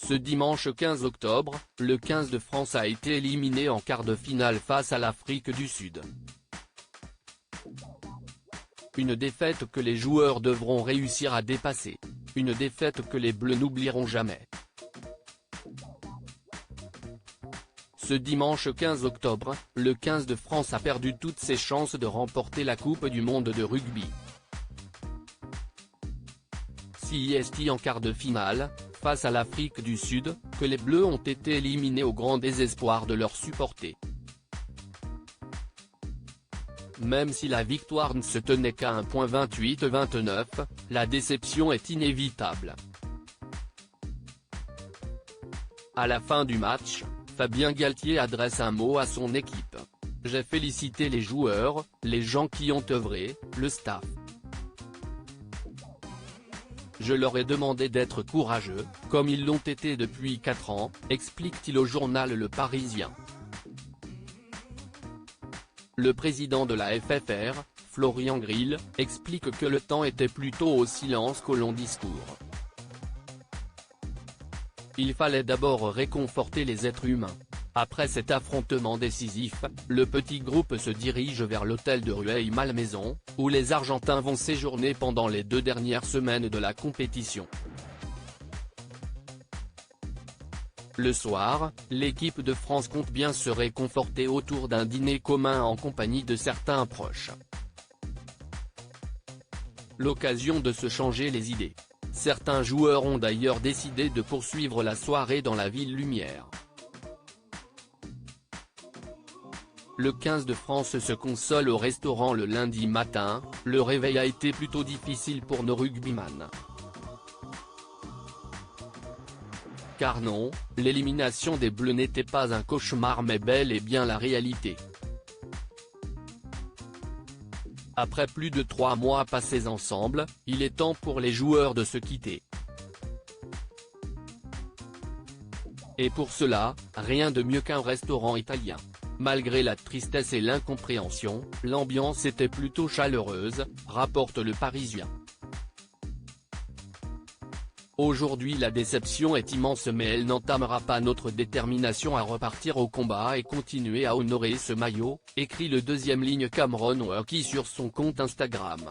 Ce dimanche 15 octobre, le 15 de France a été éliminé en quart de finale face à l'Afrique du Sud. Une défaite que les joueurs devront réussir à dépasser. Une défaite que les Bleus n'oublieront jamais. Ce dimanche 15 octobre, le 15 de France a perdu toutes ses chances de remporter la Coupe du monde de rugby. CIST en quart de finale, face à l'Afrique du Sud, que les Bleus ont été éliminés au grand désespoir de leurs supporters. Même si la victoire ne se tenait qu'à un point 28-29, la déception est inévitable. À la fin du match, Fabien Galtier adresse un mot à son équipe. « J'ai félicité les joueurs, les gens qui ont œuvré, le staff. Je leur ai demandé d'être courageux, comme ils l'ont été depuis 4 ans, explique-t-il au journal Le Parisien. Le président de la FFR, Florian Grill, explique que le temps était plutôt au silence qu'au long discours. Il fallait d'abord réconforter les êtres humains. Après cet affrontement décisif, le petit groupe se dirige vers l'hôtel de Rueil-Malmaison, où les Argentins vont séjourner pendant les 2 dernières semaines de la compétition. Le soir, l'équipe de France compte bien se réconforter autour d'un dîner commun en compagnie de certains proches. L'occasion de se changer les idées. Certains joueurs ont d'ailleurs décidé de poursuivre la soirée dans la ville lumière. Le 15 de France se console au restaurant le lundi matin, le réveil a été plutôt difficile pour nos rugbyman. Car non, l'élimination des Bleus n'était pas un cauchemar mais bel et bien la réalité. Après plus de 3 mois passés ensemble, il est temps pour les joueurs de se quitter. Et pour cela, rien de mieux qu'un restaurant italien. Malgré la tristesse et l'incompréhension, l'ambiance était plutôt chaleureuse, rapporte Le Parisien. Aujourd'hui la déception est immense mais elle n'entamera pas notre détermination à repartir au combat et continuer à honorer ce maillot, écrit le deuxième ligne Cameron Waughey sur son compte Instagram.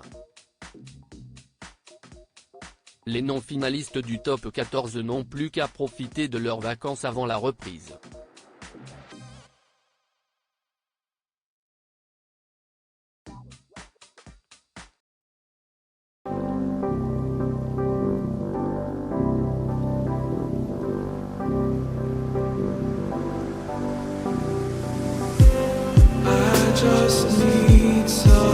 Les non-finalistes du top 14 n'ont plus qu'à profiter de leurs vacances avant la reprise. Just need some